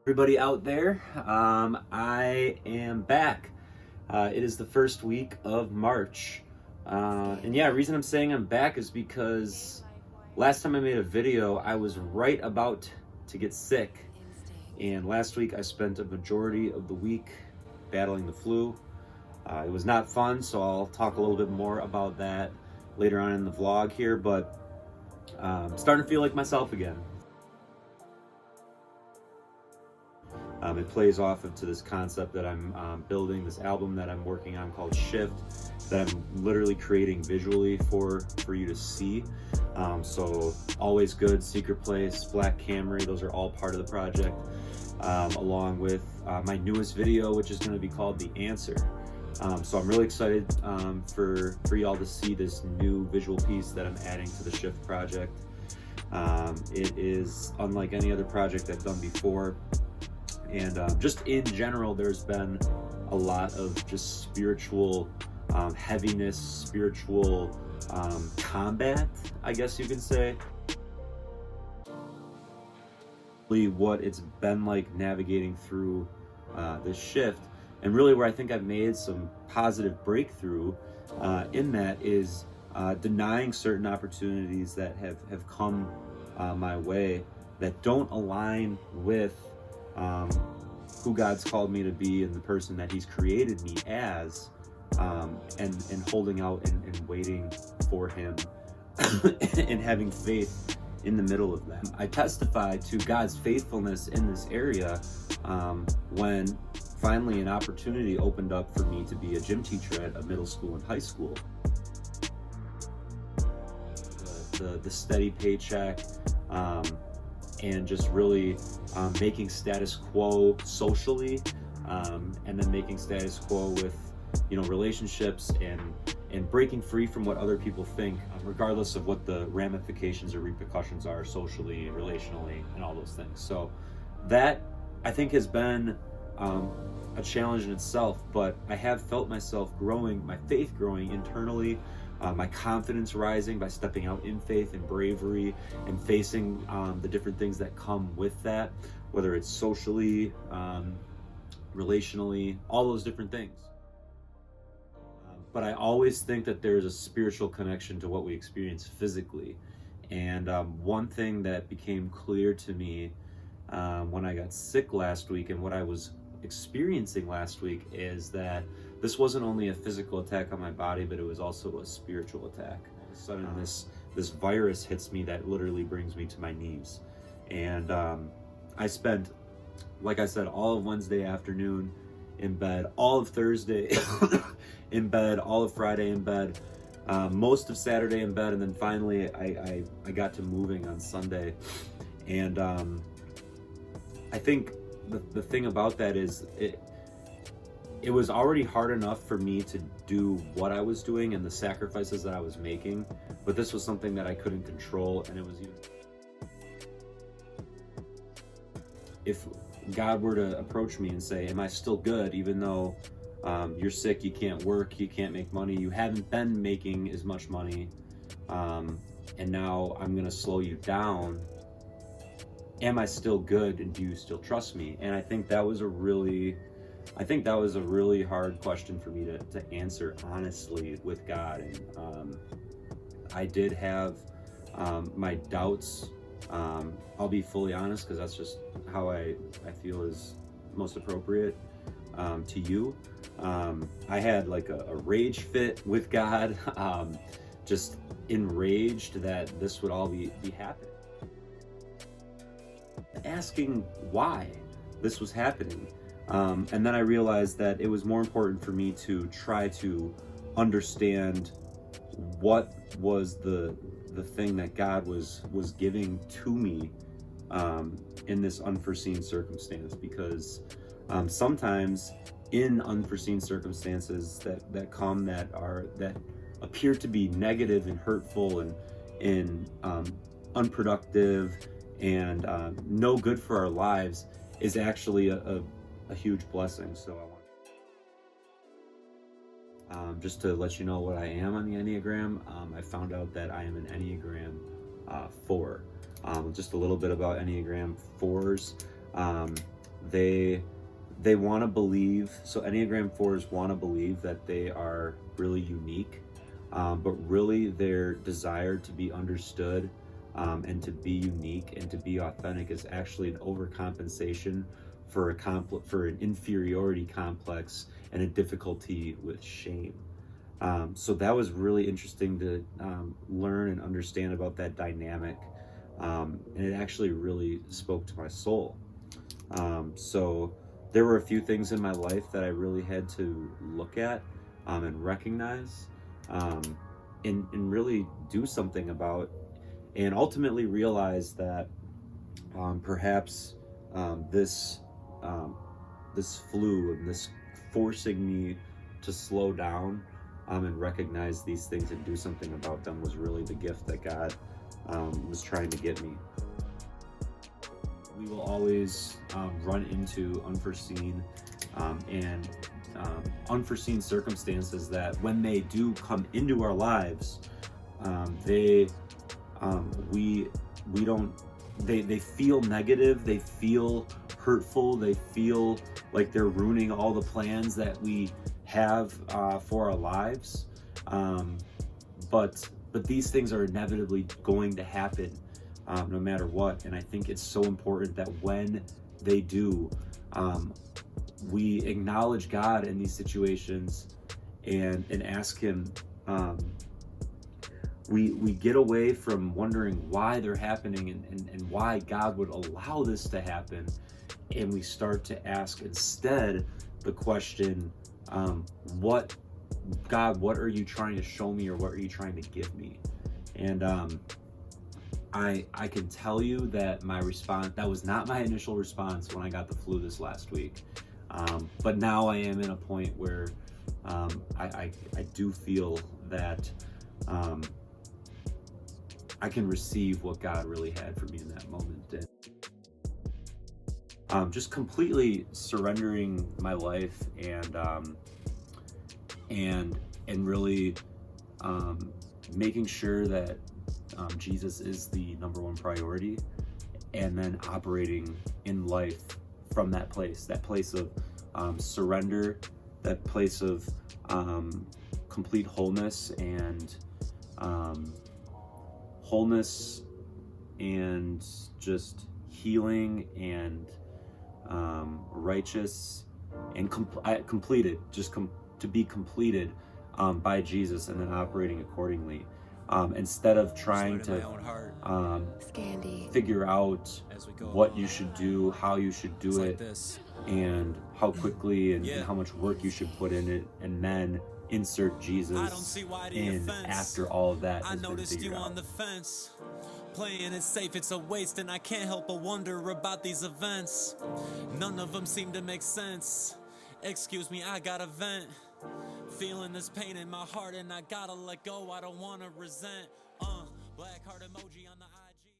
Everybody out there, I am back. It is the first week of March. And yeah, reason I'm saying I'm back is because last time I made a video, I was right about to get sick. And last week I spent a majority of the week battling the flu. It was not fun, so I'll talk a little bit more about that later on in the vlog here, but I'm starting to feel like myself again. It plays off of to this concept that I'm building, this album that I'm working on called Shift, that I'm literally creating visually for you to see. So Always Good, Secret Place, Black Camry, those are all part of the project, along with my newest video, which is going to be called The Answer. So I'm really excited for y'all to see this new visual piece that I'm adding to the Shift project. It is unlike any other project I've done before. And just in general, there's been a lot of just spiritual heaviness, spiritual combat, I guess you can say. What it's been like navigating through this shift, and really where I think I've made some positive breakthrough in that is denying certain opportunities that have come my way that don't align with who God's called me to be and the person that He's created me as, and holding out and waiting for Him and having faith in the middle of that. I testify to God's faithfulness in this area when finally an opportunity opened up for me to be a gym teacher at a middle school and high school. The steady paycheck, and just really making status quo socially, and then making status quo with relationships and breaking free from what other people think, regardless of what the ramifications or repercussions are socially, relationally, and all those things. So that, I think, has been a challenge in itself, but I have felt myself growing, my faith growing internally, my confidence rising by stepping out in faith and bravery and facing the different things that come with that, whether it's socially, relationally, all those different things. But I always think that there's a spiritual connection to what we experience physically. And one thing that became clear to me when I got sick last week and what I was experiencing last week is that this wasn't only a physical attack on my body, but it was also a spiritual attack. All of a sudden, this virus hits me that literally brings me to my knees. And I spent, like I said, all of Wednesday afternoon in bed, all of Thursday in bed, all of Friday in bed, most of Saturday in bed, and then finally I got to moving on Sunday. And I think the thing about that is it was already hard enough for me to do what I was doing and the sacrifices that I was making, but this was something that I couldn't control. And it was even, if God were to approach me and say, am I still good even though you're sick, you can't work, you can't make money, you haven't been making as much money, and now I'm gonna slow you down, am I still good and do you still trust me? And I think that was a really hard question for me to answer honestly with God. And I did have my doubts. I'll be fully honest, because that's just how I feel is most appropriate to you. I had like a rage fit with God, just enraged that this would all be happening. Asking why this was happening. And then I realized that it was more important for me to try to understand what was the thing that God was giving to me in this unforeseen circumstance, because sometimes in unforeseen circumstances that come that appear to be negative and hurtful and unproductive and no good for our lives, is actually a huge blessing. So I want just to let you know what I am on the Enneagram. I found out that I am an Enneagram 4. Just a little bit about Enneagram 4s. they they want to believe, so Enneagram 4s want to believe that they are really unique, but really their desire to be understood, and to be unique and to be authentic is actually an overcompensation for for an inferiority complex and a difficulty with shame. So that was really interesting to learn and understand about that dynamic, and it actually really spoke to my soul. So there were a few things in my life that I really had to look at, and recognize, and really do something about, and ultimately realize that perhaps this this flu and this forcing me to slow down, and recognize these things and do something about them was really the gift that God was trying to get me. We will always run into and unforeseen circumstances that, when they do come into our lives, they we don't they feel negative, they feel hurtful, they feel like they're ruining all the plans that we have for our lives. But these things are inevitably going to happen, no matter what. And I think it's so important that when they do, we acknowledge God in these situations and ask Him. We get away from wondering why they're happening and why God would allow this to happen, and we start to ask instead the question, what are you trying to show me, or what are you trying to give me? And I can tell you that my response, that was not my initial response when I got the flu this last week, but now I am in a point where I do feel that I can receive what God really had for me in that moment, and just completely surrendering my life and really making sure that Jesus is the number one priority, and then operating in life from that place of surrender, that place of complete wholeness and just healing and righteous and completed, to be completed by Jesus, and then operating accordingly, instead of trying to figure out what you should do, how you should do it, and how quickly and how much work you should put in it, and then insert Jesus in after all of that has been figured out. Playing it safe, it's a waste, and I can't help but wonder about these events. None of them seem to make sense. Excuse me, I got a vent. Feeling this pain in my heart, and I gotta let go. I don't wanna resent. Black heart emoji on the eye.